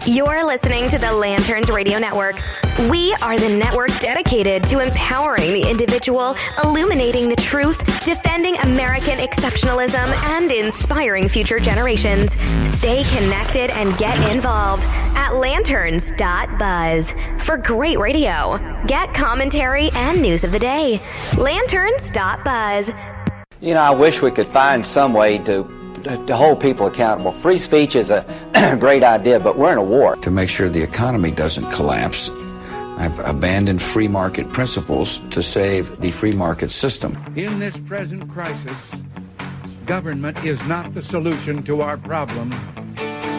You're listening to the Lanterns Radio Network. We are the network dedicated to empowering the individual, illuminating the truth, defending American exceptionalism, and inspiring future generations. Stay connected and get involved at lanterns.buzz for great radio. Get commentary and news of the day. Lanterns.buzz. You know, I wish we could find some way to hold people accountable. Free speech is a great idea, but we're in a war. To make sure the economy doesn't collapse, I've abandoned free market principles to save the free market system. In this present crisis, government is not the solution to our problem.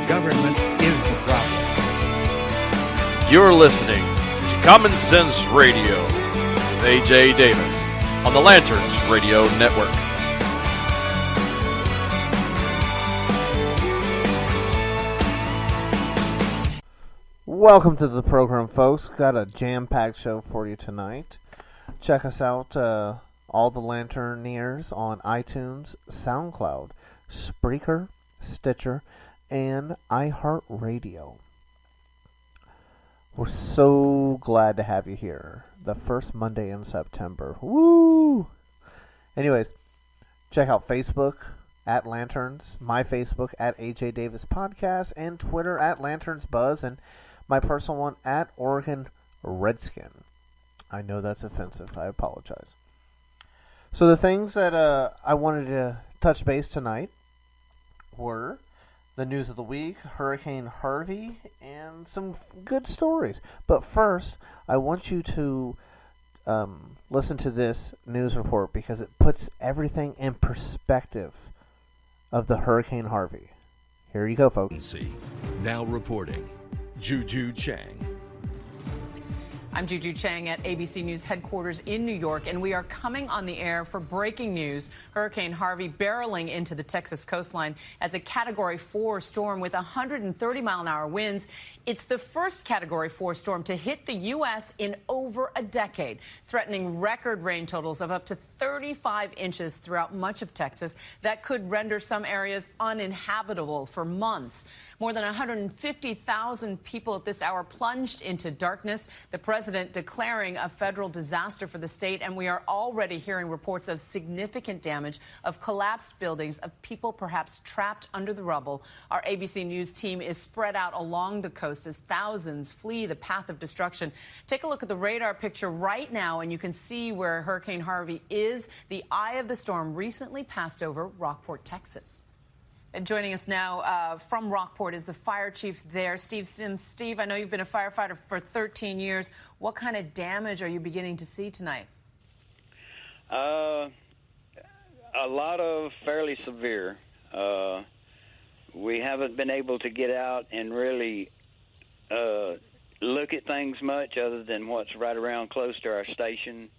Government is the problem. You're listening to Common Sense Radio with A.J. Davis on the Lanterns Radio Network. Welcome to the program, folks. Got a jam-packed show for you tonight. Check us out, all the Lanterneers, on iTunes, SoundCloud, Spreaker, Stitcher, and iHeartRadio. We're so glad to have you here. The first Monday in September. Woo! Anyways, check out Facebook at Lanterns, my Facebook at AJ Davis Podcast, and Twitter at Lanterns Buzz, and my personal one at Oregon Redskin. I know that's offensive. I apologize. So the things that I wanted to touch base tonight were the news of the week, Hurricane Harvey, and some good stories. But first, I want you to listen to this news report because it puts everything in perspective of the Hurricane Harvey. Here you go, folks. Now reporting, Juju Chang. I'm Juju Chang at ABC News headquarters in New York, and we are coming on the air for breaking news. Hurricane Harvey barreling into the Texas coastline as a Category 4 storm with 130-mile-an-hour winds. It's the first Category 4 storm to hit the U.S. in over a decade, threatening record rain totals of up to 35 inches throughout much of Texas that could render some areas uninhabitable for months. More than 150,000 people at this hour plunged into darkness. The president declaring a federal disaster for the state, and we are already hearing reports of significant damage, of collapsed buildings, of people perhaps trapped under the rubble. Our ABC News team is spread out along the coast as thousands flee the path of destruction. Take a look at the radar picture right now, and you can see where Hurricane Harvey is. The eye of the storm recently passed over Rockport, Texas. And joining us now from Rockport is the fire chief there, Steve Sims. Steve, I know you've been a firefighter for 13 years. What kind of damage are you beginning to see tonight? A lot of fairly severe. We haven't been able to get out and really look at things much other than what's right around close to our station.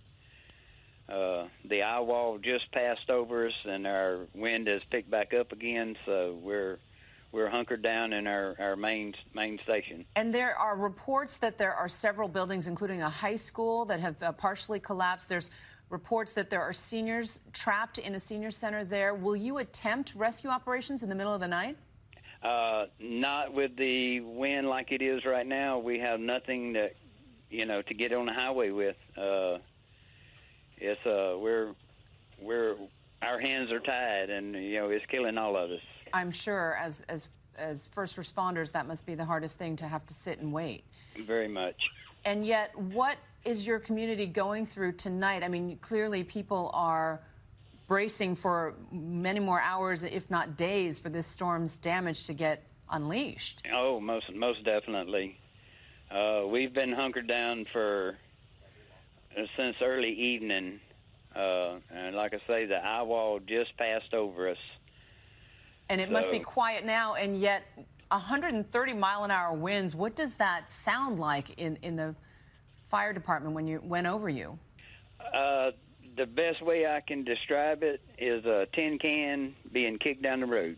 The eye wall just passed over us, and our wind has picked back up again, so we're hunkered down in our main station. And there are reports that there are several buildings, including a high school, that have partially collapsed. There's reports that there are seniors trapped in a senior center there. Will you attempt rescue operations in the middle of the night? Not with the wind like it is right now. We have nothing that, to get on the highway with. It's we're our hands are tied, and it's killing all of us. I'm sure, as first responders, that must be the hardest thing, to have to sit and wait. Very much. And yet, what is your community going through tonight? I mean, clearly people are bracing for many more hours, if not days, for this storm's damage to get unleashed. Oh, most definitely. We've been hunkered down since early evening, and like I say, the eye wall just passed over us. And it must be quiet now, and yet 130-mile-an-hour winds. What does that sound like in the fire department when you went over you? The best way I can describe it is a tin can being kicked down the road.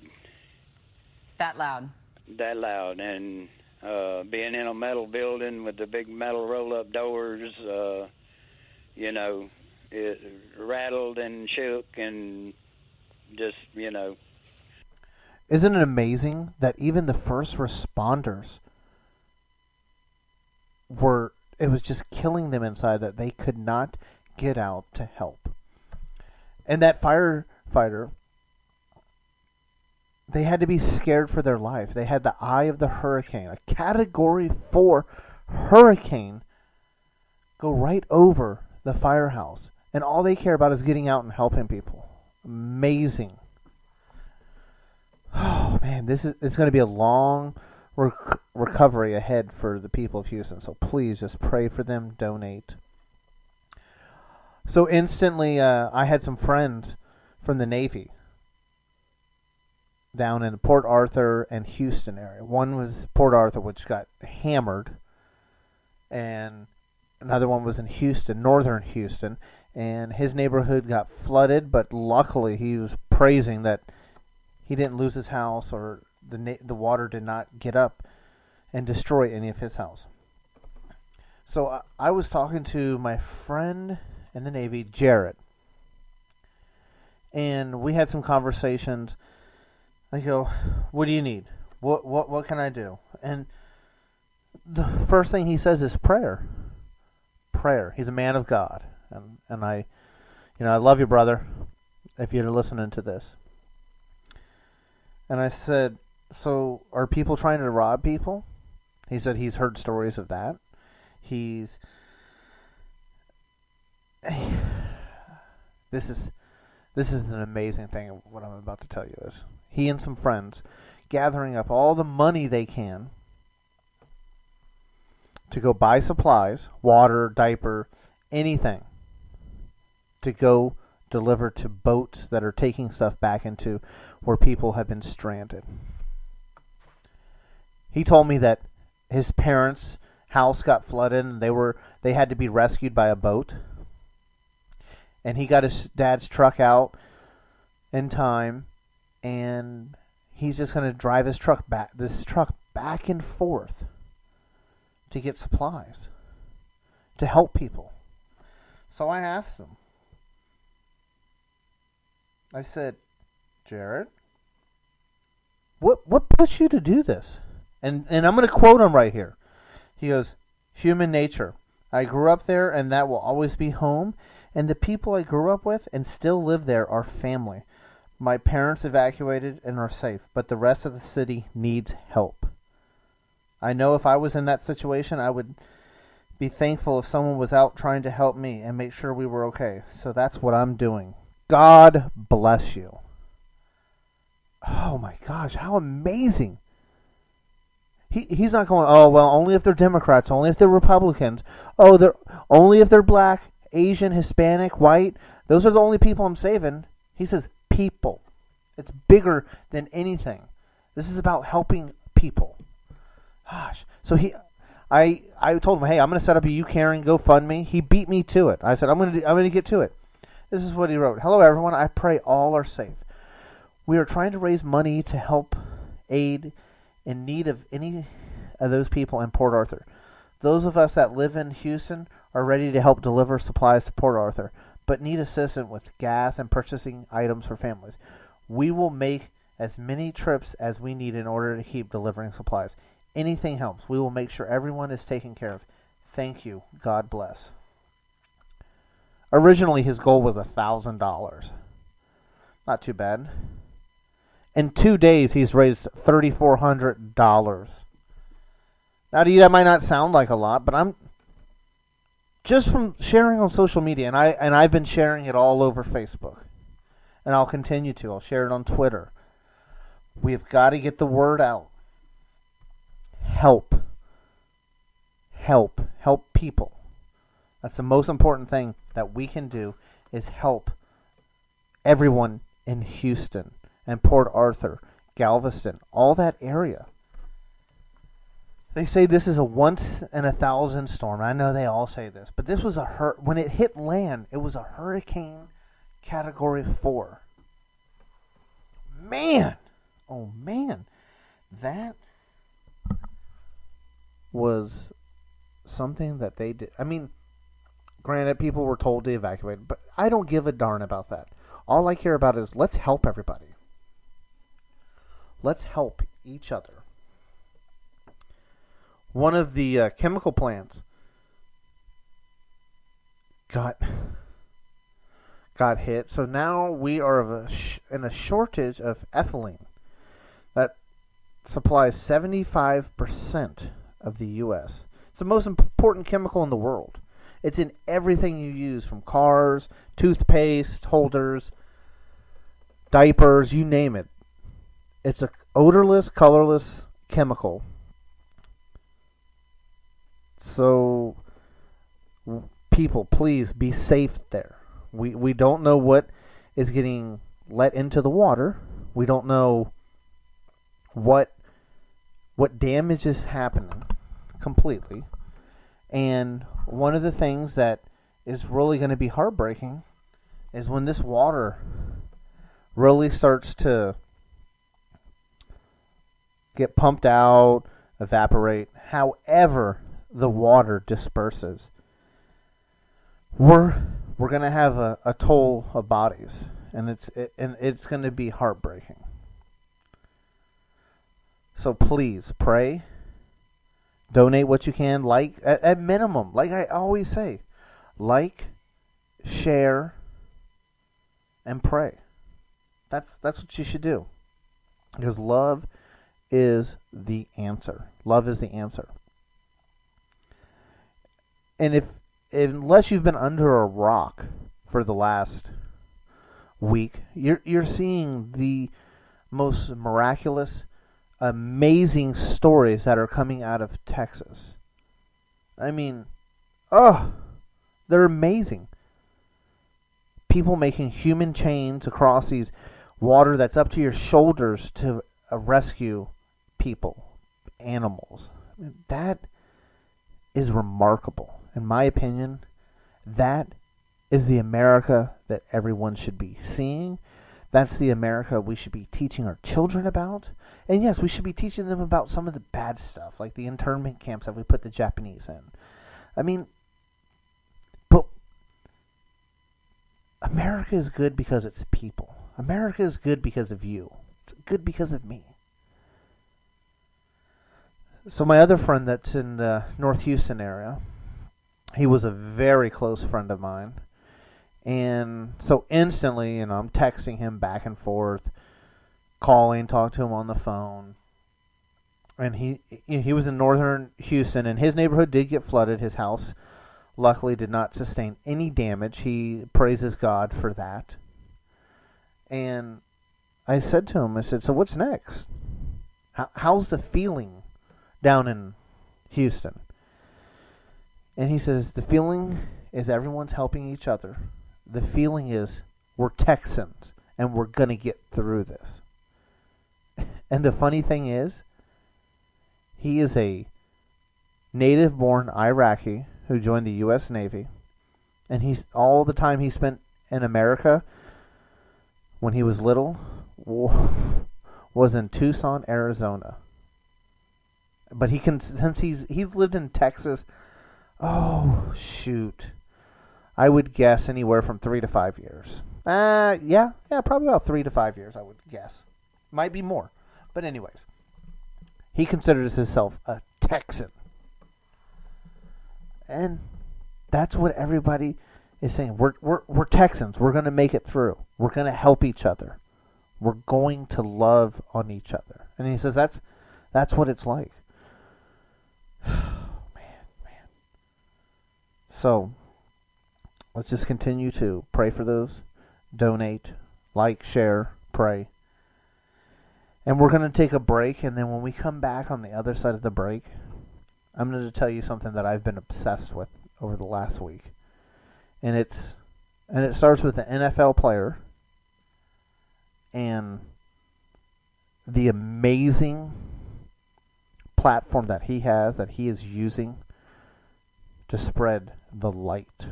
That loud? That loud, and being in a metal building with the big metal roll-up doors, it rattled and shook and just, Isn't it amazing that even the first responders it was just killing them inside that they could not get out to help. And that firefighter, they had to be scared for their life. They had the eye of the hurricane, a Category 4 hurricane, go right over the firehouse. And all they care about is getting out and helping people. Amazing. Oh, man, it's going to be a long recovery ahead for the people of Houston. So please just pray for them, donate. So instantly, I had some friends from the Navy down in Port Arthur and Houston area. One was Port Arthur, which got hammered, and another one was in Houston, northern Houston, and his neighborhood got flooded, but luckily he was praising that he didn't lose his house, or the water did not get up and destroy any of his house. So I was talking to my friend in the Navy, Jared, and we had some conversations. I go, what do you need? What can I do? And the first thing he says is prayer. Prayer. He's a man of God. And I love you, brother, if you're listening to this. And I said, so are people trying to rob people? He said he's heard stories of that. This is an amazing thing. What I'm about to tell you is he and some friends gathering up all the money they can to go buy supplies, water, diaper, anything, to go deliver to boats that are taking stuff back into where people have been stranded. He told me that his parents' house got flooded and they had to be rescued by a boat. And he got his dad's truck out in time, and he's just going to drive this truck back and forth to get supplies, to help people. So I asked him. I said, Jared, what pushed you to do this? And I'm going to quote him right here. He goes, human nature. I grew up there, and that will always be home. And the people I grew up with and still live there are family. My parents evacuated and are safe, but the rest of the city needs help. I know if I was in that situation, I would be thankful if someone was out trying to help me and make sure we were okay. So that's what I'm doing. God bless you. Oh my gosh, how amazing. He's not going, oh, well, only if they're Democrats, only if they're Republicans. Oh, only if they're black, Asian, Hispanic, white. Those are the only people I'm saving. He says people. It's bigger than anything. This is about helping people. Gosh. So I told him, hey, I'm going to set up a YouCaring GoFundMe. He beat me to it. I said, I'm going to get to it. This is what he wrote. Hello, everyone. I pray all are safe. We are trying to raise money to help aid in need of any of those people in Port Arthur. Those of us that live in Houston are ready to help deliver supplies to Port Arthur, but need assistance with gas and purchasing items for families. We will make as many trips as we need in order to keep delivering supplies. Anything helps. We will make sure everyone is taken care of. Thank you. God bless. Originally, his goal was $1,000. Not too bad. In 2 days, he's raised $3,400. Now, to you, that might not sound like a lot, but I'm just from sharing on social media, and I've been sharing it all over Facebook, and I'll continue to. I'll share it on Twitter. We've got to get the word out. Help people. That's the most important thing that we can do, is help everyone in Houston and Port Arthur, Galveston, all that area. They say this is a once in a thousand storm. I know they all say this, but this was when it hit land, it was a hurricane Category 4. Man, oh man, that was something that they did. I mean, granted, people were told to evacuate, but I don't give a darn about that. All I care about is let's help everybody. Let's help each other. one of the chemical plants got hit. So now we are in a shortage of ethylene that supplies 75% of the U.S. It's the most important chemical in the world. It's in everything you use, from cars, toothpaste holders, diapers, you name it. It's a odorless, colorless chemical. So, people, please be safe there. We don't know what is getting let into the water. We don't know what damage is happening completely. And one of the things that is really going to be heartbreaking is when this water really starts to get pumped out, evaporate, however the water disperses. We're going to have a toll of bodies, and it's going to be heartbreaking. So please pray, donate what you can, like at minimum, like I always say, like, share, and pray. That's what you should do, because love is the answer. Love is the answer. And unless you've been under a rock for the last week, you're seeing the most miraculous, amazing stories that are coming out of Texas. I mean, they're amazing. People making human chains across these water that's up to your shoulders to rescue people, animals. That is remarkable. In my opinion, that is the America that everyone should be seeing. That's the America we should be teaching our children about. And yes, we should be teaching them about some of the bad stuff, like the internment camps that we put the Japanese in. I mean, but America is good because it's people. America is good because of you. It's good because of me. So my other friend that's in the North Houston area, he was a very close friend of mine. And so instantly, I'm texting him back and forth, calling, talking to him on the phone. And he was in northern Houston, and his neighborhood did get flooded. His house luckily did not sustain any damage. He praises God for that. And I said to him, I said, so what's next? How's the feeling down in Houston? And he says, the feeling is everyone's helping each other. The feeling is we're Texans, and we're going to get through this. And the funny thing is, he is a native-born Iraqi who joined the U.S. Navy. And all the time he spent in America when he was little was in Tucson, Arizona. But since he's lived in Texas, I would guess anywhere from 3 to 5 years. Yeah, probably about 3 to 5 years, I would guess. Might be more. But anyways, he considers himself a Texan. And that's what everybody is saying. We're Texans. We're going to make it through. We're going to help each other. We're going to love on each other. And he says that's what it's like. Man. So, let's just continue to pray for those. Donate, like, share, pray. And we're going to take a break, and then when we come back on the other side of the break, I'm going to tell you something that I've been obsessed with over the last week. And it starts with an NFL player and the amazing platform that he is using to spread the light.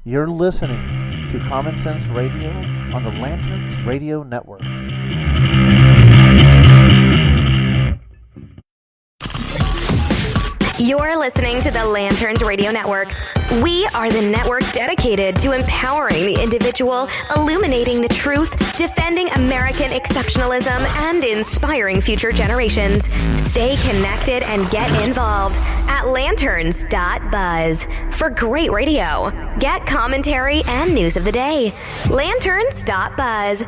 You're listening to Common Sense Radio on the Lanterns Radio Network. You're listening to the Lanterns Radio Network. We are the network dedicated to empowering the individual, illuminating the truth, defending American exceptionalism, and inspiring future generations. Stay connected and get involved at lanterns.buzz for great radio. Get commentary and news of the day. Lanterns.buzz.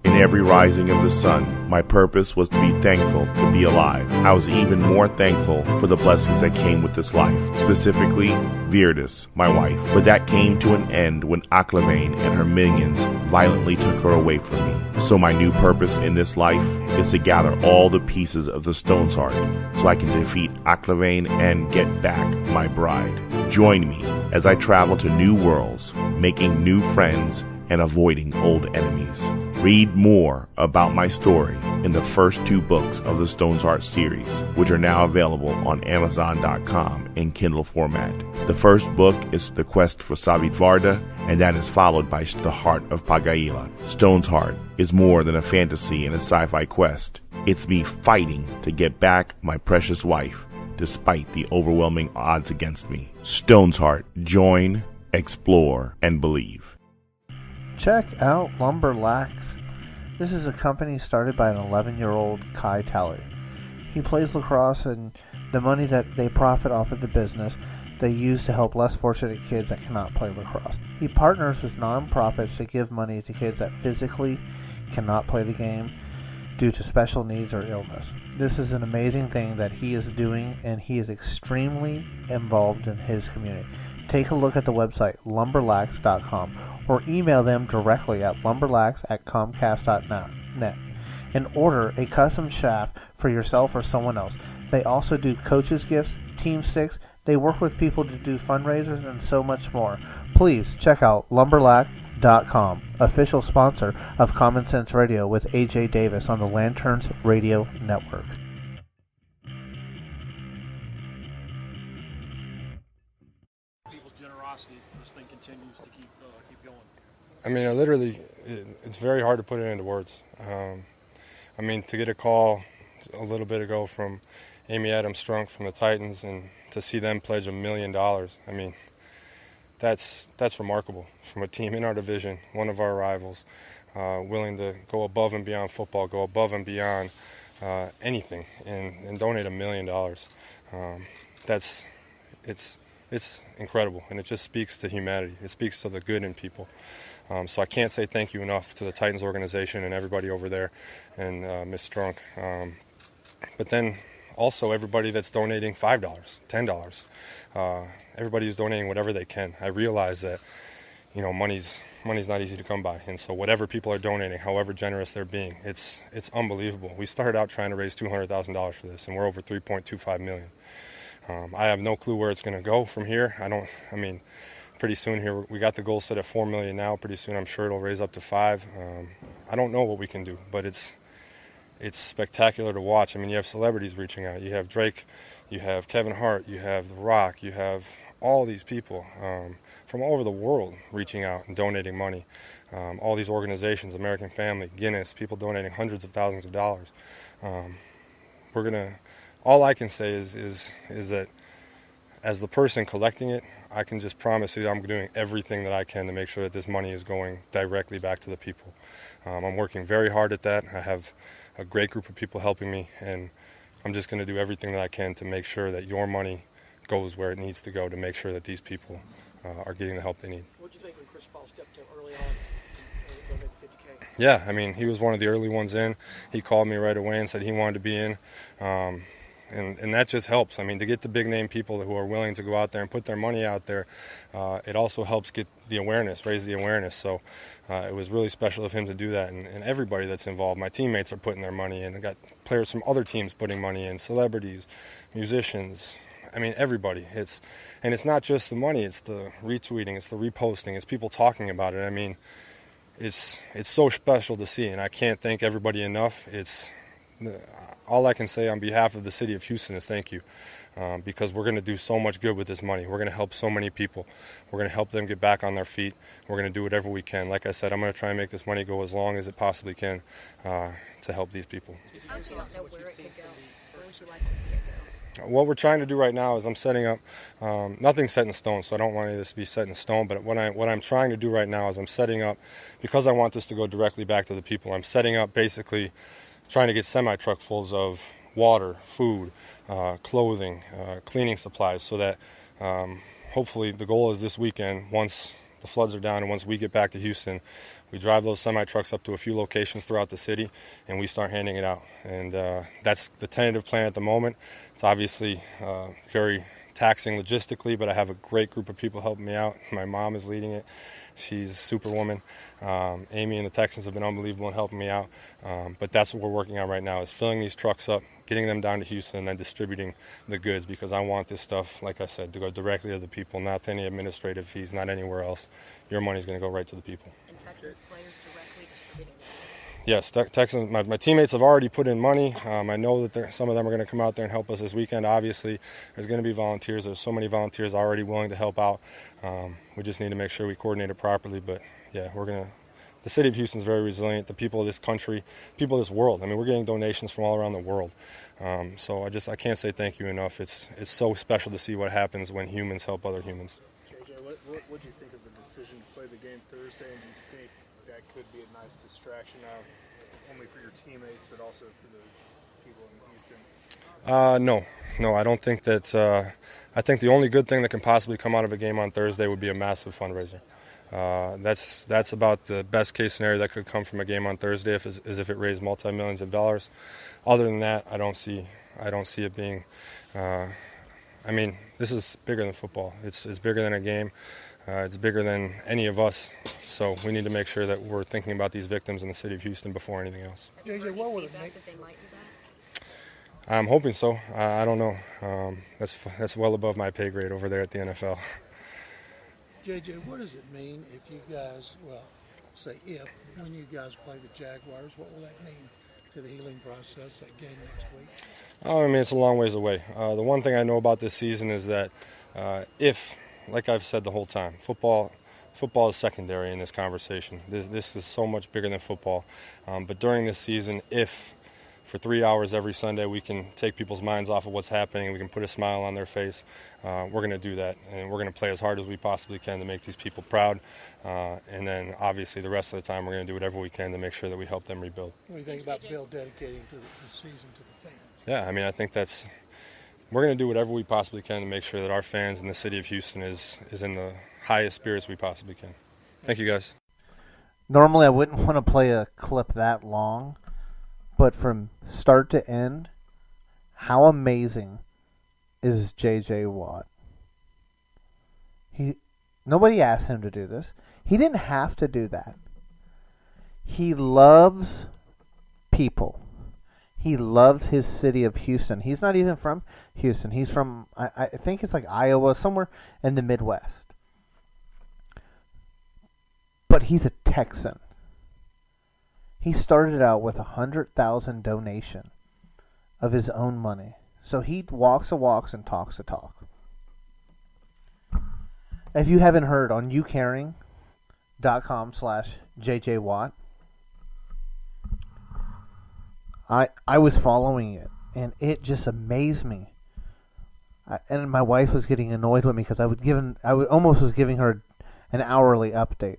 In every rising of the sun, my purpose was to be thankful to be alive. I was even more thankful for the blessings that came with this life, specifically Virdis, my wife. But that came to an end when Aklavane and her minions violently took her away from me. So my new purpose in this life is to gather all the pieces of the Stone's Heart so I can defeat Aklavane and get back my bride. Join me as I travel to new worlds, making new friends and avoiding old enemies. Read more about my story in the first 2 books of the Stone's Heart series, which are now available on Amazon.com in Kindle format. The first book is The Quest for Savit Varda, and that is followed by The Heart of Pagaila. Stone's Heart is more than a fantasy and a sci-fi quest. It's me fighting to get back my precious wife, despite the overwhelming odds against me. Stone's Heart. Join, explore, and believe. Check out Lumberlax. This is a company started by an 11-year-old Kai Talley. He plays lacrosse, and the money that they profit off of the business, they use to help less fortunate kids that cannot play lacrosse. He partners with nonprofits to give money to kids that physically cannot play the game due to special needs or illness. This is an amazing thing that he is doing, and he is extremely involved in his community. Take a look at the website, lumberlax.com, or email them directly at lumberlax@comcast.net and order a custom shaft for yourself or someone else. They also do coaches gifts, team sticks. They work with people to do fundraisers and so much more. Please check out lumberlax.com, official sponsor of Common Sense Radio with AJ Davis on the Lanterns Radio Network. This thing continues to keep going. I mean, it's very hard to put it into words. I mean, to get a call a little bit ago from Amy Adams-Strunk from the Titans and to see them pledge $1 million, I mean, that's remarkable from a team in our division, one of our rivals, willing to go above and beyond football, go above and beyond anything, and donate $1 million. It's incredible, and it just speaks to humanity. It speaks to the good in people. So I can't say thank you enough to the Titans organization and everybody over there and Ms. Strunk. But then also everybody that's donating $5, $10. Everybody who's donating whatever they can. I realize that, you know, money's not easy to come by. And so whatever people are donating, however generous they're being, it's unbelievable. We started out trying to raise $200,000 for this, and we're over $3.25 million. I have no clue where it's going to go from here. Pretty soon here, we got the goal set at $4 million now. Pretty soon, I'm sure it'll raise up to $5 million. I don't know what we can do, but it's spectacular to watch. I mean, you have celebrities reaching out. You have Drake, you have Kevin Hart, you have The Rock, you have all these people from all over the world reaching out and donating money. All these organizations, American Family, Guinness, people donating hundreds of thousands of dollars. All I can say is that as the person collecting it, I can just promise you I'm doing everything that I can to make sure that this money is going directly back to the people. I'm working very hard at that. I have a great group of people helping me, and I'm just going to do everything that I can to make sure that your money goes where it needs to go to make sure that these people are getting the help they need. What did you think when Chris Paul stepped up early on and donated $50K? Yeah, I mean, he was one of the early ones in. He called me right away and said he wanted to be in. And that just helps. I mean, to get the big-name people who are willing to go out there and put their money out there, it also helps get the awareness, raise the awareness. So it was really special of him to do that, and everybody that's involved. My teammates are putting their money in. I got players from other teams putting money in, celebrities, musicians. I mean, everybody. It's not just the money. It's the retweeting. It's the reposting. It's people talking about it. I mean, it's so special to see, and I can't thank everybody enough. all I can say on behalf of the city of Houston is thank you, because we're going to do so much good with this money. We're going to help so many people. We're going to help them get back on their feet. We're going to do whatever we can. Like I said, I'm going to try and make this money go as long as it possibly can to help these people. What we're trying to do right now is I'm setting up, nothing's set in stone, so I don't want any of this to be set in stone, but what I'm trying to do right now is I'm setting up, because I want this to go directly back to the people, I'm setting up basically trying to get semi-truck fulls of water, food, clothing, cleaning supplies, so that hopefully the goal is this weekend, once the floods are down and once we get back to Houston, we drive those semi-trucks up to a few locations throughout the city and we start handing it out. And that's the tentative plan at the moment. It's obviously very taxing logistically, but I have a great group of people helping me out. My mom is leading it. She's a superwoman. Amy and the Texans have been unbelievable in helping me out. But that's what we're working on right now, is filling these trucks up, getting them down to Houston, and then distributing the goods, because I want this stuff, like I said, to go directly to the people, not to any administrative fees, not anywhere else. Your money's going to go right to the people. And Texans players directly distributing that? Yes, Texans. My teammates have already put in money. I know that some of them are going to come out there and help us this weekend. Obviously, there's going to be volunteers. There's so many volunteers already willing to help out. We just need to make sure we coordinate it properly. But yeah, the city of Houston is very resilient. The people of this country, people of this world. I mean, we're getting donations from all around the world. So I can't say thank you enough. It's so special to see what happens when humans help other humans. JJ, what do you think of the decision to play the game Thursday, and do you think that could be a nice distraction, not only for your teammates but also for the people in Houston? No, I don't think that. I think the only good thing that can possibly come out of a game on Thursday would be a massive fundraiser. That's about the best case scenario that could come from a game on Thursday, if it raised multi-millions of dollars. Other than that, I don't see it being. I mean, this is bigger than football. It's bigger than a game. It's bigger than any of us. So we need to make sure that we're thinking about these victims in the city of Houston before anything else. JJ, what would it make? I'm hoping so. I don't know. That's well above my pay grade over there at the NFL. JJ, what does it mean if you guys, when you guys play the Jaguars, what will that mean to the healing process, that game next week? I mean, it's a long ways away. The one thing I know about this season is that like I've said the whole time, football is secondary in this conversation. This is so much bigger than football. But during this season, if for 3 hours every Sunday we can take people's minds off of what's happening and we can put a smile on their face, we're going to do that. And we're going to play as hard as we possibly can to make these people proud. And then obviously the rest of the time we're going to do whatever we can to make sure that we help them rebuild. What do you think about Bill dedicating the season to the fans? Yeah, I mean, I think we're going to do whatever we possibly can to make sure that our fans in the city of Houston is in the highest spirits we possibly can. Thank you, guys. Normally I wouldn't want to play a clip that long, but from start to end, how amazing is J.J. Watt? Nobody asked him to do this. He didn't have to do that. He loves people. He loves his city of Houston. He's not even from Houston. He's from, I think it's like Iowa, somewhere in the Midwest. But he's a Texan. He started out with $100,000 donation of his own money. So he walks the walks and talks the talk. If you haven't heard, on youcaring.com/JJWatt, I was following it, and it just amazed me. And my wife was getting annoyed with me because I almost was giving her an hourly update.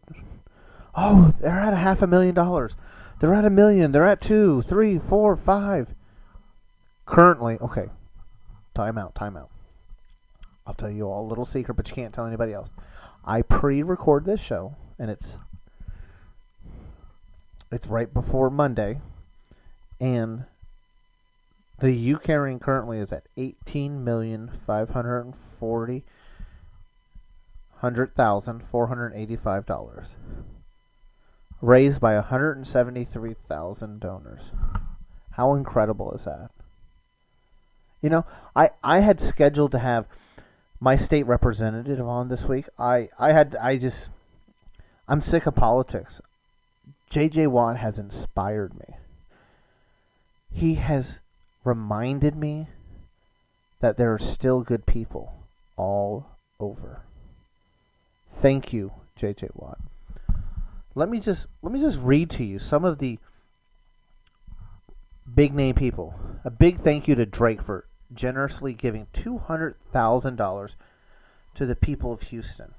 Oh, they're at $500,000. They're at $1 million. They're at 2, 3, 4, 5. Currently, okay. Time out. I'll tell you all a little secret, but you can't tell anybody else. I pre-record this show, and it's right before Monday, and the You Caring currently is at $18,540,485, raised by 173,000 donors. How incredible is that? You know, I had scheduled to have my state representative on this week. I'm sick of politics. J.J. Watt has inspired me. He has reminded me that there are still good people all over. Thank you, J.J. Watt. Let me just read to you some of the big name people. A big thank you to Drake for generously giving $200,000 to the people of Houston.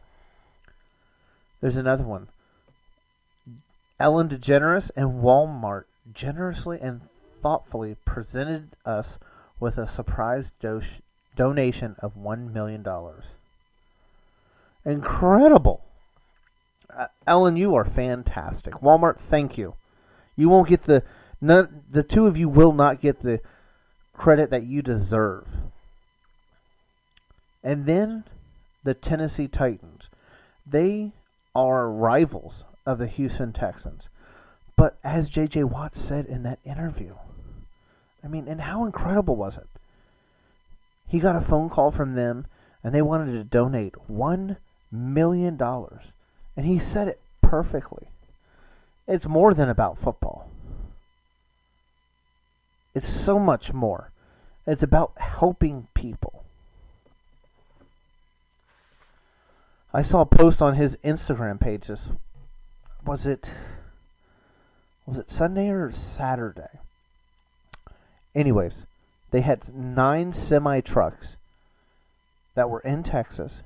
There's another one. Ellen DeGeneres and Walmart generously and thoughtfully presented us with a surprise donation of $1 million. Incredible. Ellen, you are fantastic. Walmart, thank you. You won't get the two of you will not get the credit that you deserve. And then the Tennessee Titans. They are rivals of the Houston Texans. But as J.J. Watt said in that interview, I mean, and how incredible was it? He got a phone call from them, and they wanted to donate $1 million. And he said it perfectly. It's more than about football. It's so much more. It's about helping people. I saw a post on his Instagram page. Was it Sunday or Saturday? Anyways, they had 9 semi-trucks that were in Texas.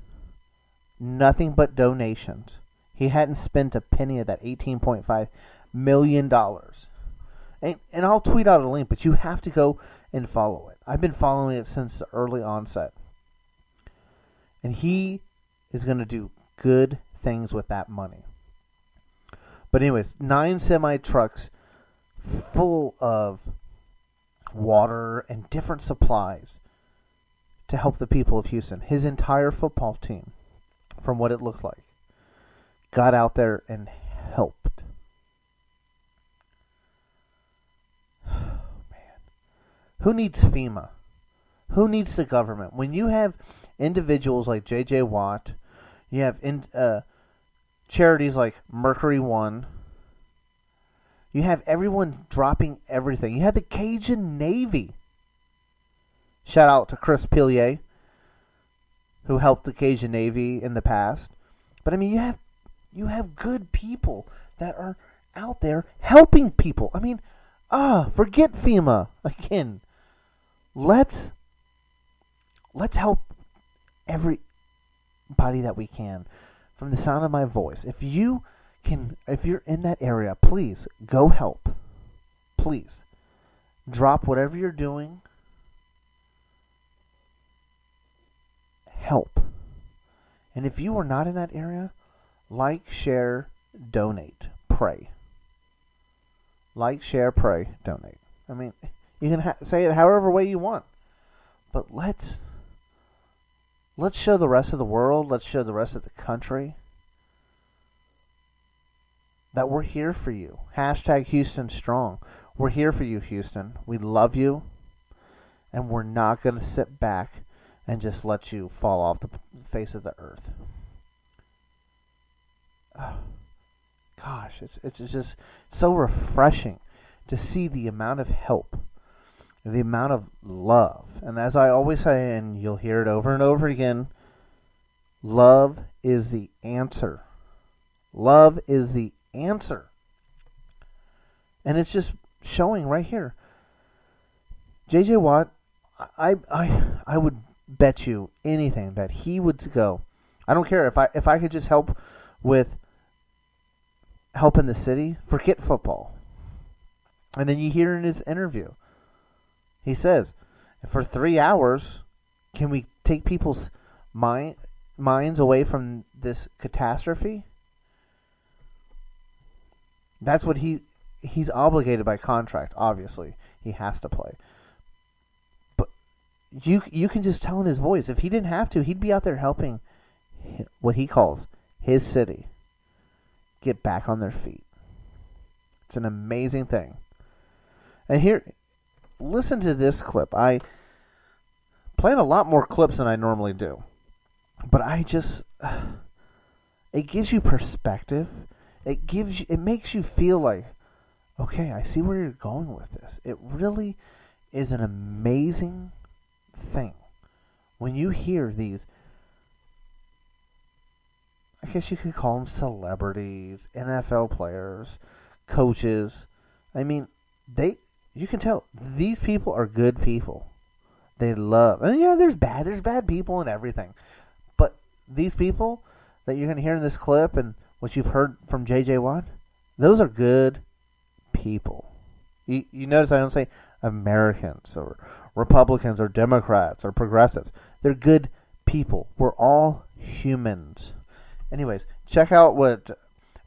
Nothing but donations. He hadn't spent a penny of that $18.5 million. And I'll tweet out a link, but you have to go and follow it. I've been following it since the early onset. And he is going to do good things with that money. But anyways, 9 semi-trucks full of water and different supplies to help the people of Houston. His entire football team, from what it looked like, got out there and helped. Man. Who needs FEMA? Who needs the government? When you have individuals like J.J. Watt, you have charities like Mercury One, you have everyone dropping everything. You have the Cajun Navy. Shout out to Chris Pillier, who helped the Cajun Navy in the past. But I mean, you have good people that are out there helping people. I mean, forget FEMA again. Let's help everybody that we can. From the sound of my voice, if you're in that area, please go help. Please drop whatever you're doing. Help. And if you are not in that area, like, share, donate, pray. Like, share, pray, donate. I mean, you can say it however way you want. But let's show the rest of the world, let's show the rest of the country that we're here for you. Hashtag Houston Strong. We're here for you, Houston. We love you. And we're not going to sit back and just let you fall off the face of the earth. Gosh, it's just so refreshing to see the amount of help, the amount of love. And as I always say, and you'll hear it over and over again, love is the answer. Love is the answer. And it's just showing right here. J.J. Watt, I would bet you anything that he would go. I don't care if I could just help with helping the city, forget football. And then you hear in his interview, he says, for 3 hours, can we take people's minds away from this catastrophe? That's what he's obligated by contract. Obviously, he has to play. But you can just tell in his voice, if he didn't have to, he'd be out there helping what he calls his city get back on their feet. It's an amazing thing. And here, listen to this clip. I played a lot more clips than I normally do, but it gives you perspective. It makes you feel like, okay, I see where you're going with this. It really is an amazing thing. When you hear these, I guess you could call them celebrities, NFL players, coaches. I mean, you can tell these people are good people. They love, and yeah, there's bad people and everything. But these people that you're going to hear in this clip and what you've heard from J.J. Watt, those are good people. You notice I don't say Americans or Republicans or Democrats or progressives. They're good people. We're all humans. Anyways, check out what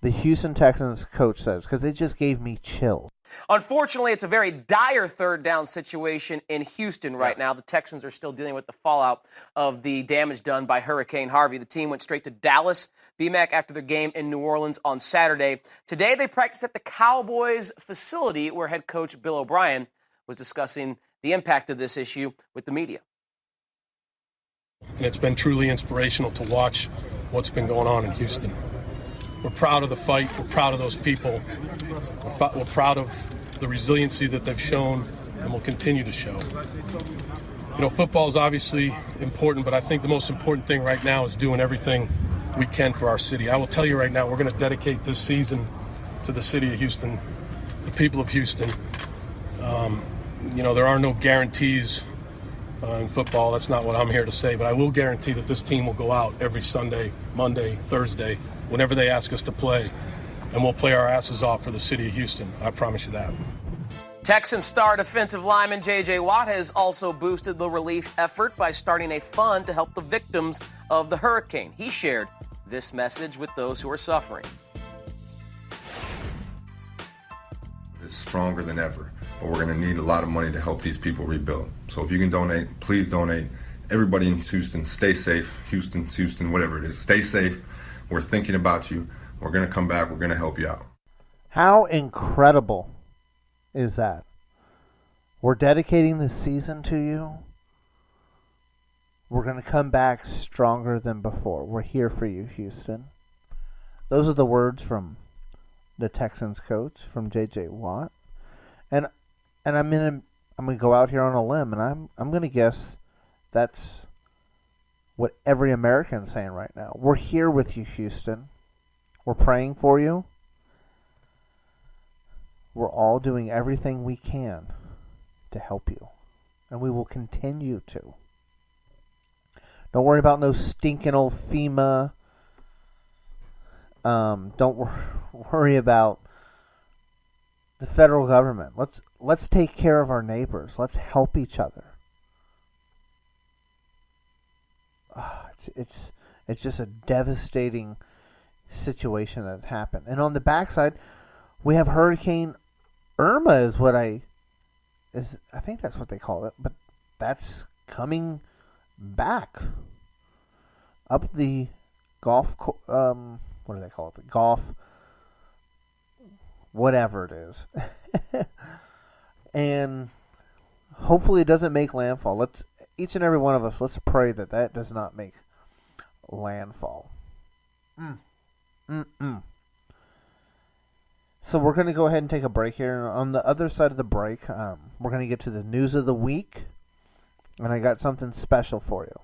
the Houston Texans coach says, because it just gave me chills. Unfortunately, it's a very dire third down situation in Houston right now. The Texans are still dealing with the fallout of the damage done by Hurricane Harvey. The team went straight to Dallas, BMAC, after their game in New Orleans on Saturday. Today, they practiced at the Cowboys facility where head coach Bill O'Brien was discussing the impact of this issue with the media. And it's been truly inspirational to watch what's been going on in Houston. We're proud of the fight. We're proud of those people. We're proud of the resiliency that they've shown and will continue to show. You know, football is obviously important, but I think the most important thing right now is doing everything we can for our city. I will tell you right now, we're going to dedicate this season to the city of Houston, the people of Houston. You know, there are no guarantees in football. That's not what I'm here to say, but I will guarantee that this team will go out every Sunday, Monday, Thursday, whenever they ask us to play, and we'll play our asses off for the city of Houston. I promise you that. Texans star defensive lineman J.J. Watt has also boosted the relief effort by starting a fund to help the victims of the hurricane. He shared this message with those who are suffering. It's stronger than ever, but we're going to need a lot of money to help these people rebuild. So if you can donate, please donate. Everybody in Houston, stay safe. Houston, whatever it is, stay safe. We're thinking about you. We're going to come back. We're going to help you out. How incredible is that? We're dedicating this season to you. We're going to come back stronger than before. We're here for you, Houston. Those are the words from the Texans coach, from J.J. Watt. And I'm going to go out here on a limb, and I'm going to guess that's what every American's saying right now. We're here with you, Houston. We're praying for you. We're all doing everything we can to help you. And we will continue to. Don't worry about no stinking old FEMA. Don't worry about the federal government. Let's take care of our neighbors. Let's help each other. It's just a devastating situation that happened. And on the backside, we have Hurricane Irma I think that's what they call it, but that's coming back up the Gulf, what do they call it? The Gulf, whatever it is. And hopefully it doesn't make landfall. Each and every one of us, let's pray that does not make landfall. So we're going to go ahead and take a break here. On the other side of the break, we're going to get to the news of the week, and I got something special for you.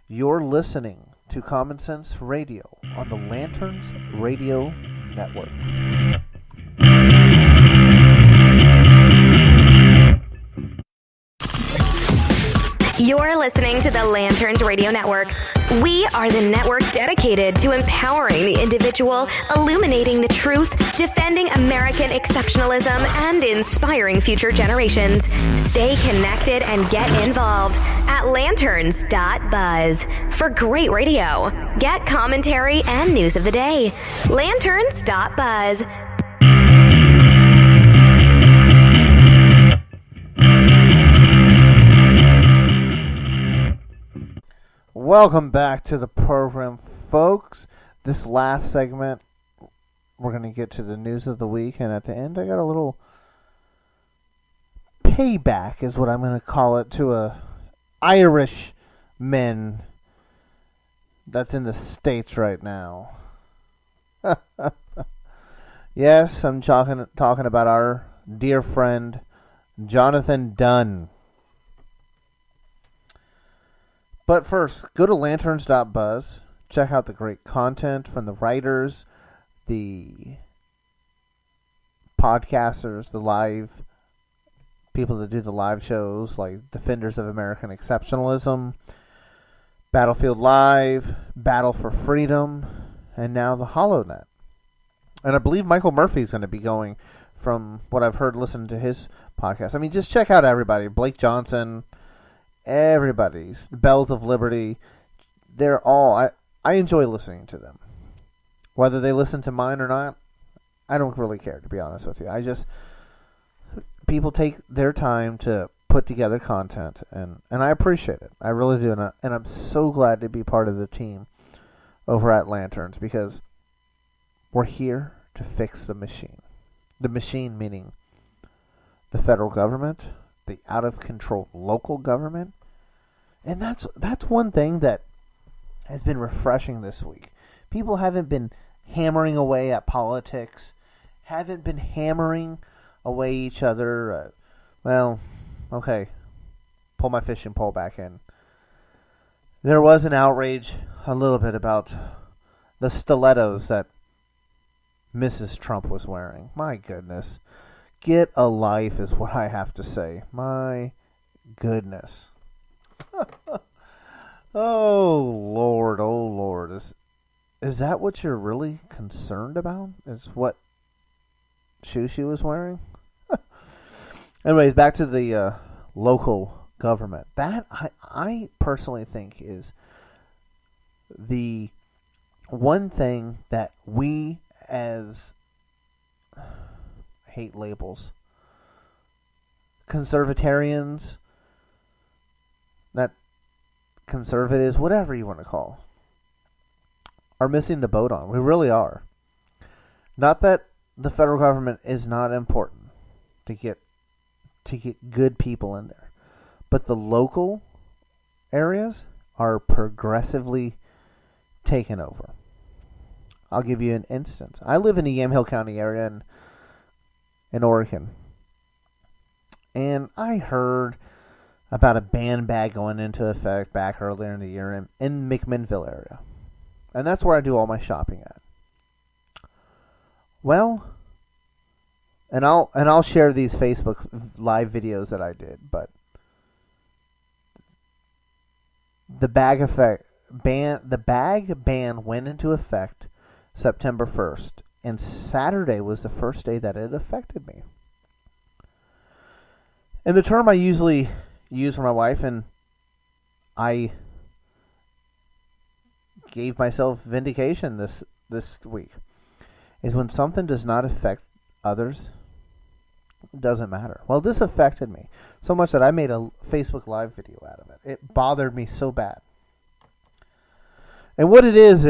You're listening to Common Sense Radio on the Lanterns Radio Network. You're listening to the Lanterns Radio Network. We are the network dedicated to empowering the individual, illuminating the truth, defending American exceptionalism, and inspiring future generations. Stay connected and get involved at lanterns.buzz. For great radio, get commentary and news of the day. Lanterns.buzz. Welcome back to the program, folks. This last segment, we're going to get to the news of the week, and at the end, I got a little payback, is what I'm going to call it, to a Irishman that's in the States right now. Yes, I'm talking about our dear friend Jonathon Dunne. But first, go to lanterns.buzz. Check out the great content from the writers, the podcasters, the live people that do the live shows like Defenders of American Exceptionalism, Battlefield Live, Battle for Freedom, and now the HoloNet. And I believe Michael Murphy's going to be going, from what I've heard, listening to his podcast. I mean, just check out everybody. Blake Johnson, everybody's. The Bells of Liberty. They're all... I enjoy listening to them. Whether they listen to mine or not, I don't really care, to be honest with you. People take their time to put together content, and I appreciate it. I really do, and I'm so glad to be part of the team over at Lanterns, because we're here to fix the machine. The machine meaning the federal government, the out-of-control local government, and that's one thing that has been refreshing this week. People haven't been hammering away at politics, haven't been hammering away each other. Well, okay, pull my fishing pole back in. There was an outrage a little bit about the stilettos that Mrs. Trump was wearing. My goodness. Get a life is what I have to say. My goodness. Oh, Lord. Is that what you're really concerned about? Is what shoe she was wearing? Anyways, back to the local government. That, I personally think, is the one thing that we as... I hate labels. Conservatarians, that conservatives, whatever you want to call, are missing the boat on. We really are. Not that the federal government is not important to get good people in there, but the local areas are progressively taken over. I'll give you an instance. I live in the Yamhill County area in Oregon, and I heard about a ban bag going into effect back earlier in the year in Mcminnville area. And that's where I do all my shopping at. Well, and I'll share these Facebook live videos that I did, but the bag ban went into effect September 1st, and Saturday was the first day that it affected me. And the term I usually use for my wife, and I gave myself vindication this week, is when something does not affect others, it doesn't matter. Well, this affected me so much that I made a Facebook Live video out of it. It bothered me so bad. And what it is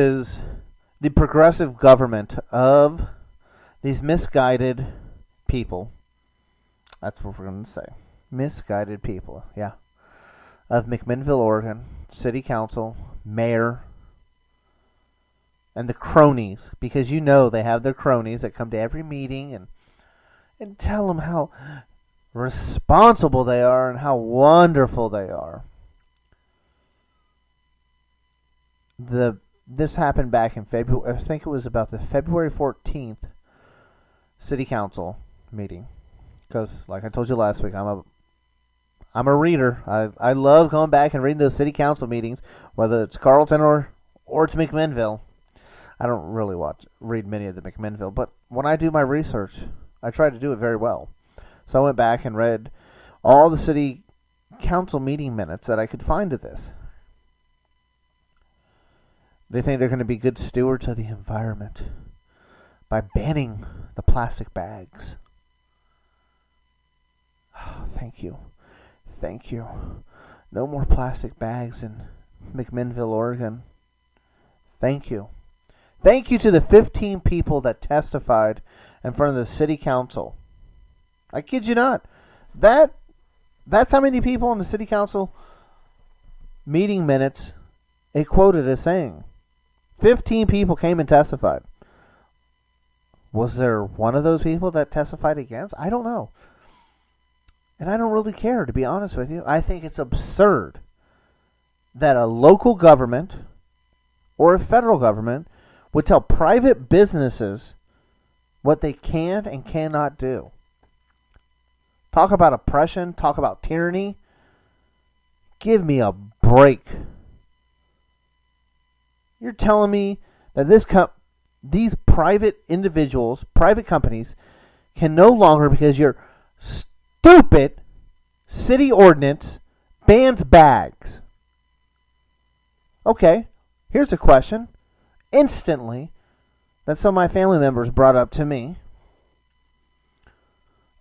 the progressive government of these misguided people. That's what we're going to say. Misguided people, yeah. Of Mcminnville, Oregon, City Council, Mayor, and the cronies. Because you know they have their cronies that come to every meeting and tell them how responsible they are and how wonderful they are. This happened back in February. I think it was about the February 14th City Council meeting. Because, like I told you last week, I'm a reader. I love going back and reading those City Council meetings, whether it's Carlton or it's Mcminnville. I don't really read many of the Mcminnville, but when I do my research, I try to do it very well. So I went back and read all the City Council meeting minutes that I could find of this. They think they're going to be good stewards of the environment by banning the plastic bags. Oh, thank you. Thank you. No more plastic bags in Mcminnville, Oregon. Thank you. Thank you to the 15 people that testified in front of the City Council. I kid you not. That's how many people in the City Council meeting minutes it quoted as saying. 15 people came and testified. Was there one of those people that testified against? I don't know. And I don't really care, to be honest with you. I think it's absurd that a local government or a federal government would tell private businesses what they can and cannot do. Talk about oppression, talk about tyranny. Give me a break. You're telling me that these private individuals, private companies, can no longer, because your stupid city ordinance bans bags. Okay, here's a question. Instantly, that some of my family members brought up to me.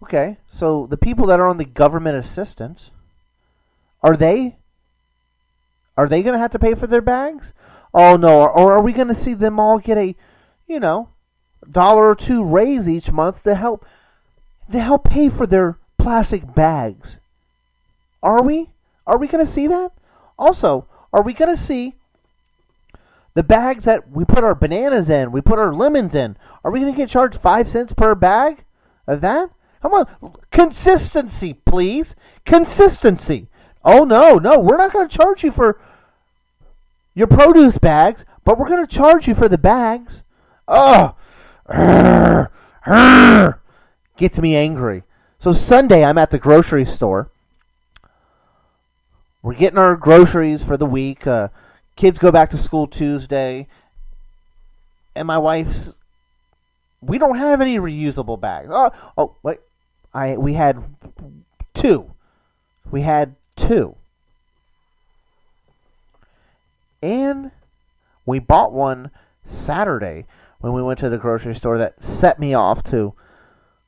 Okay, so the people that are on the government assistance, are they going to have to pay for their bags? Oh no, or are we going to see them all get a, $1 or $2 raise each month to help pay for their plastic bags? Are we? Are we going to see that? Also, are we going to see the bags that we put our bananas in, we put our lemons in, are we going to get charged 5 cents per bag of that? Come on, consistency, please. Consistency. Oh, no, we're not going to charge you for your produce bags, but we're going to charge you for the bags. Oh, gets me angry. So Sunday, I'm at the grocery store. We're getting our groceries for the week. Kids go back to school Tuesday. And my wife's, we don't have any reusable bags. Oh, wait. We had two. And we bought one Saturday when we went to the grocery store that set me off to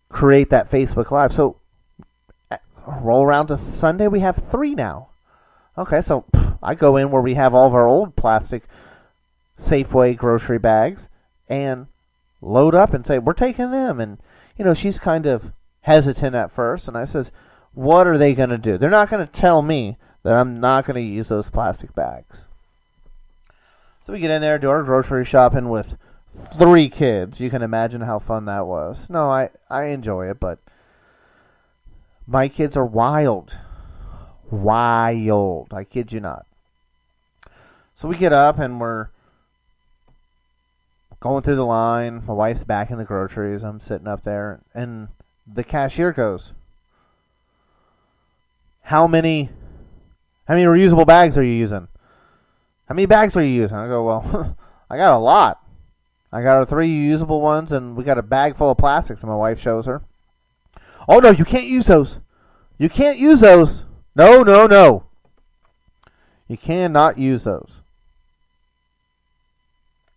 create that Facebook Live. So, roll around to Sunday, we have 3 now. Okay, so I go in where we have all of our old plastic Safeway grocery bags and load up and say, we're taking them. And, she's kind of hesitant at first. And I says, what are they going to do? They're not going to tell me that I'm not going to use those plastic bags. So we get in there, do our grocery shopping with 3 kids. You can imagine how fun that was. No, I enjoy it, but my kids are wild. Wild. I kid you not. So we get up and we're going through the line. My wife's back in the groceries. I'm sitting up there, and the cashier goes, How many reusable bags are you using? How many bags are you using? I go, well, I got a lot. I got our 3 reusable ones, and we got a bag full of plastics, and my wife shows her. Oh, no, you can't use those. You can't use those. No. You cannot use those.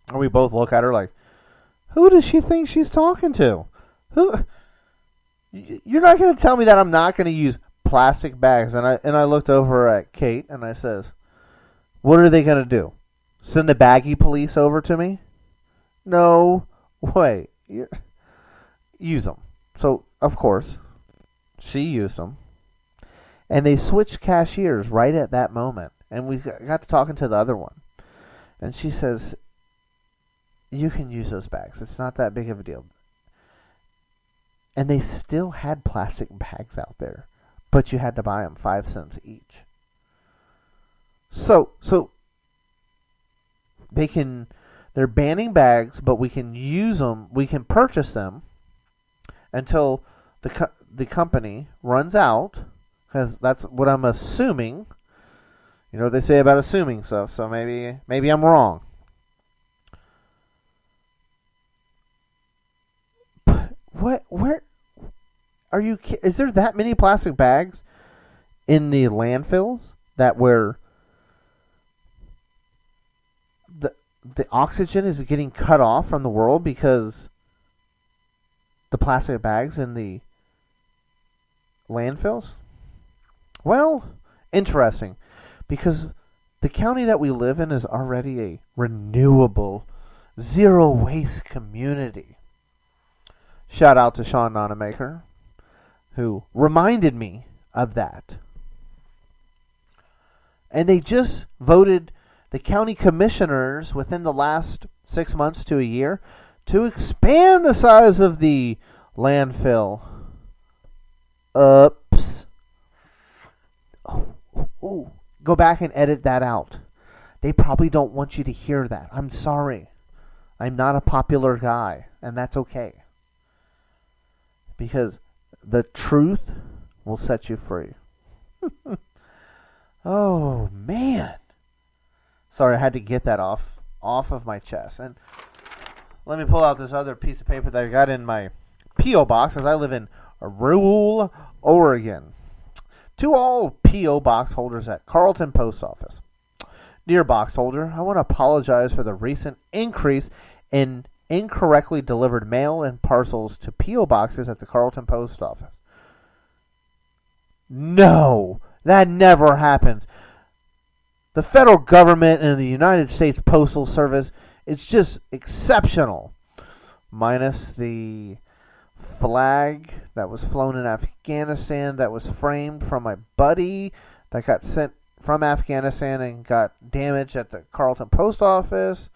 And we both look at her like, who does she think she's talking to? Who? You're not going to tell me that I'm not going to use plastic bags. And I looked over at Kate, and I says, what are they going to do? Send the baggie police over to me? No way. Use them. So, of course, she used them. And they switched cashiers right at that moment. And we got to talking to the other one. And she says, you can use those bags. It's not that big of a deal. And they still had plastic bags out there. But you had to buy them 5 cents each. So they're banning bags, but we can use them, we can purchase them until the company runs out, because that's what I'm assuming. You know what they say about assuming stuff, so maybe I'm wrong. But where are you? Is there that many plastic bags in the landfills that where the oxygen is getting cut off from the world because the plastic bags in the landfills? Well, interesting, because the county that we live in is already a renewable, zero waste community. Shout out to Sean Nonamaker, who reminded me of that. And they just voted the county commissioners within the last 6 months to a year to expand the size of the landfill. Oops. ooh, go back and edit that out. They probably don't want you to hear that. I'm sorry. I'm not a popular guy, and that's okay. Because the truth will set you free. Oh, man. Sorry, I had to get that off of my chest. And let me pull out this other piece of paper that I got in my P.O. box, as I live in rural Oregon. To all P.O. box holders at Carlton Post Office. Dear box holder, I want to apologize for the recent increase in incorrectly delivered mail and parcels to P.O. boxes at the Carlton Post Office. No, that never happens. The federal government and the United States Postal Service, it's just exceptional. Minus the flag that was flown in Afghanistan that was framed from my buddy that got sent from Afghanistan and got damaged at the Carlton Post Office.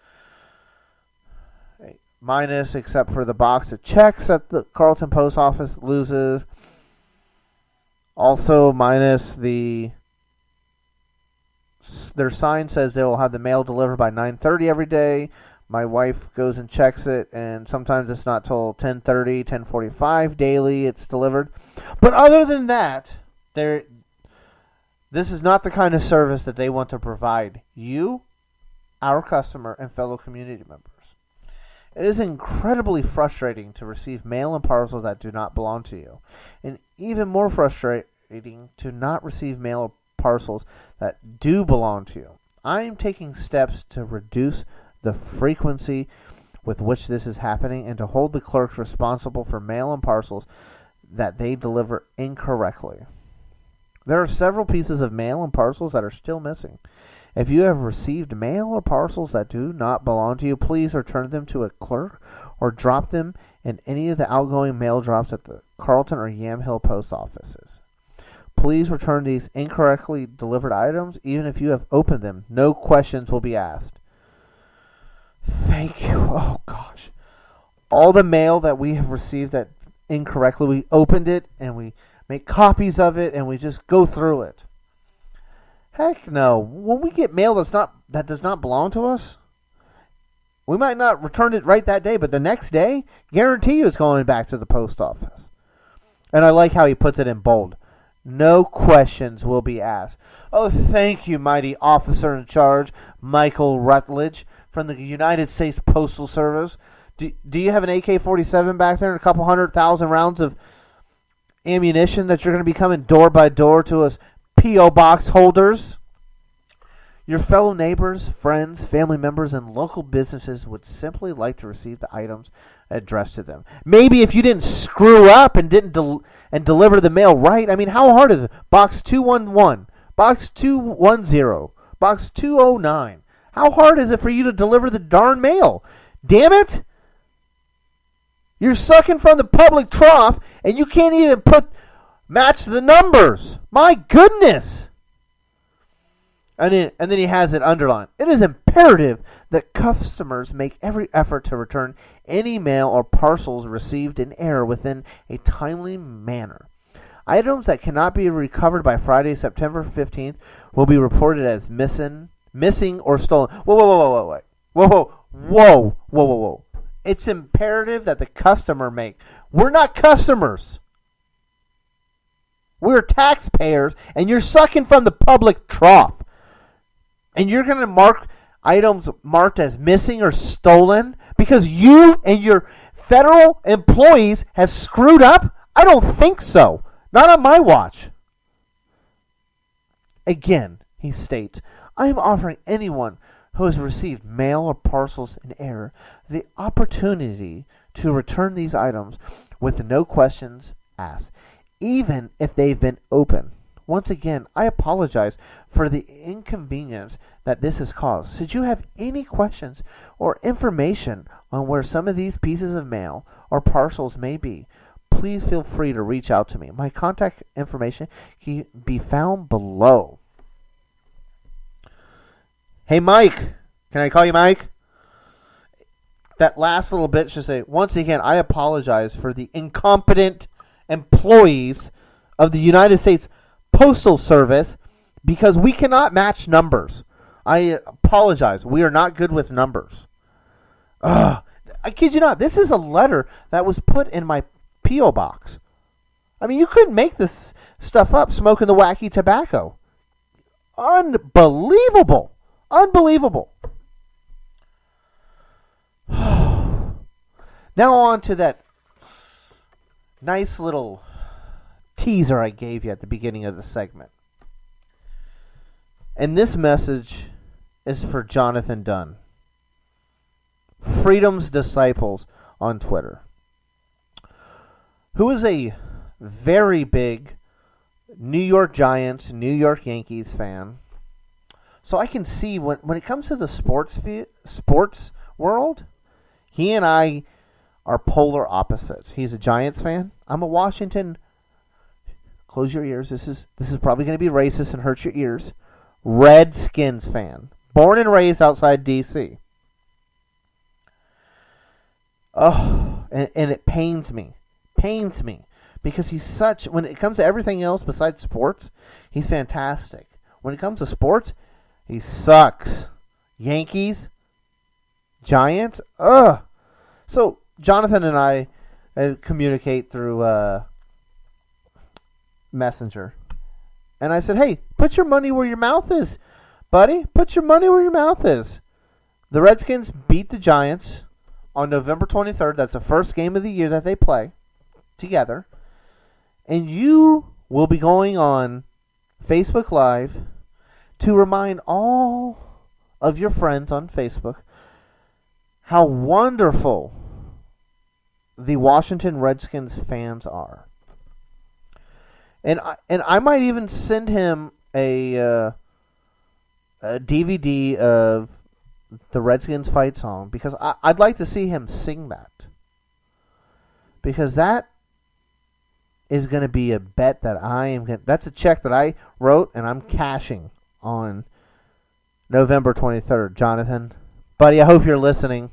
Minus, except for the box of checks that the Carlton Post Office loses. Also minus their sign says they will have the mail delivered by 9:30 every day. My wife goes and checks it, and sometimes it's not till 10:30, 10:45 daily it's delivered. But other than that, this is not the kind of service that they want to provide you, our customer, and fellow community members. It is incredibly frustrating to receive mail and parcels that do not belong to you, and even more frustrating to not receive mail or parcels that do belong to you. I am taking steps to reduce the frequency with which this is happening and to hold the clerks responsible for mail and parcels that they deliver incorrectly. There are several pieces of mail and parcels that are still missing. If you have received mail or parcels that do not belong to you, please return them to a clerk or drop them in any of the outgoing mail drops at the Carlton or Yamhill post offices. Please return these incorrectly delivered items even if you have opened them. No questions will be asked. Thank you. Oh, gosh. All the mail that we have received that incorrectly, we opened it and we make copies of it and we just go through it. Heck no. When we get mail that does not belong to us, we might not return it right that day, but the next day, guarantee you it's going back to the post office. And I like how he puts it in bold. No questions will be asked. Oh, thank you, mighty officer in charge, Michael Rutledge, from the United States Postal Service. Do you have an AK-47 back there and a couple 100,000 rounds of ammunition that you're going to be coming door by door to us P.O. box holders? Your fellow neighbors, friends, family members, and local businesses would simply like to receive the items addressed to them. Maybe if you didn't screw up and didn't deliver the mail right. I mean, how hard is it? Box 211, box 210, box 209. How hard is it for you to deliver the darn mail? Damn it! You're sucking from the public trough, and you can't even match the numbers. My goodness! And then he has it underlined. It is imperative that customers make every effort to return any mail or parcels received in error within a timely manner. Items that cannot be recovered by Friday, September 15th will be reported as missing or stolen. Whoa. It's imperative that the customer make. We're not customers. We're taxpayers, and you're sucking from the public trough. And you're going to mark items marked as missing or stolen because you and your federal employees have screwed up? I don't think so. Not on my watch. Again, he states, I am offering anyone who has received mail or parcels in error the opportunity to return these items with no questions asked, even if they've been opened. Once again, I apologize for the inconvenience that this has caused. Should you have any questions or information on where some of these pieces of mail or parcels may be, please feel free to reach out to me. My contact information can be found below. Hey, Mike. Can I call you Mike? That last little bit should say, once again, I apologize for the incompetent employees of the United States Postal Service because we cannot match numbers. I apologize. We are not good with numbers. I kid you not. This is a letter that was put in my P.O. box. I mean, you couldn't make this stuff up smoking the wacky tobacco. Unbelievable. Unbelievable. Now on to that nice little teaser I gave you at the beginning of the segment. And this message is for Jonathon Dunne, Freedom's Disciples on Twitter, who is a very big New York Giants, New York Yankees fan. So I can see when it comes to the sports world, he and I are polar opposites. He's a Giants fan. I'm a Washington. Close your ears. This is probably going to be racist and hurt your ears. Redskins fan. Born and raised outside D.C. Oh, and it pains me. Pains me. Because he's such, when it comes to everything else besides sports, he's fantastic. When it comes to sports, he sucks. Yankees, Giants, ugh. So Jonathon and I communicate through Messenger. And I said, hey, put your money where your mouth is, buddy. Put your money where your mouth is. The Redskins beat the Giants on November 23rd. That's the first game of the year that they play together. And you will be going on Facebook Live to remind all of your friends on Facebook how wonderful the Washington Redskins fans are. And I might even send him a DVD of the Redskins fight song, because I'd like to see him sing that. Because that is going to be a bet that that's a check that I wrote and I'm cashing on November 23rd. Jonathon, buddy, I hope you're listening,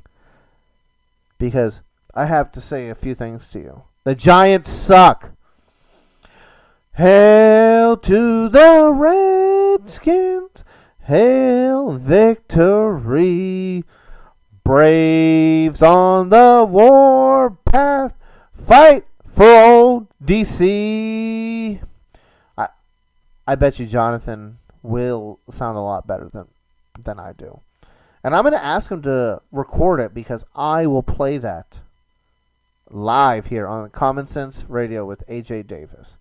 because I have to say a few things to you. The Giants suck. Hail to the Redskins. Hail victory. Braves on the warpath. Fight for old DC. I bet you Jonathon will sound a lot better than I do. And I'm going to ask him to record it, because I will play that live here on Common Sense Radio with AJ Davis.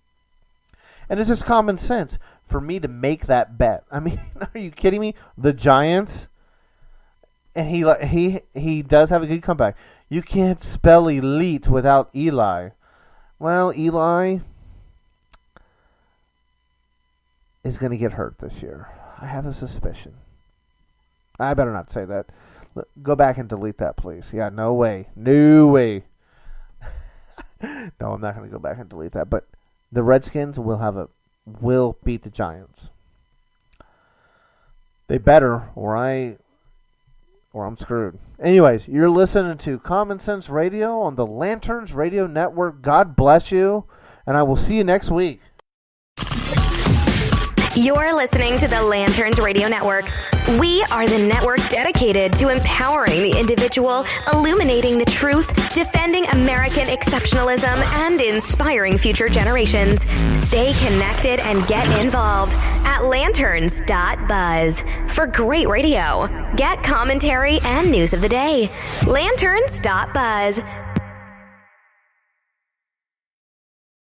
And it's just common sense for me to make that bet. I mean, are you kidding me? The Giants, and he does have a good comeback. You can't spell elite without Eli. Well, Eli is going to get hurt this year. I have a suspicion. I better not say that. Go back and delete that, please. Yeah, no way. No way. No, I'm not going to go back and delete that. But the Redskins will beat the Giants. They better, or I'm screwed. Anyways, you're listening to Common Sense Radio on the Lanterns Radio Network. God bless you, and I will see you next week. You're listening to the Lanterns Radio Network. We are the network dedicated to empowering the individual, illuminating the truth, defending American exceptionalism, and inspiring future generations. Stay connected and get involved at lanterns.buzz. For great radio, get commentary and news of the day. Lanterns.buzz.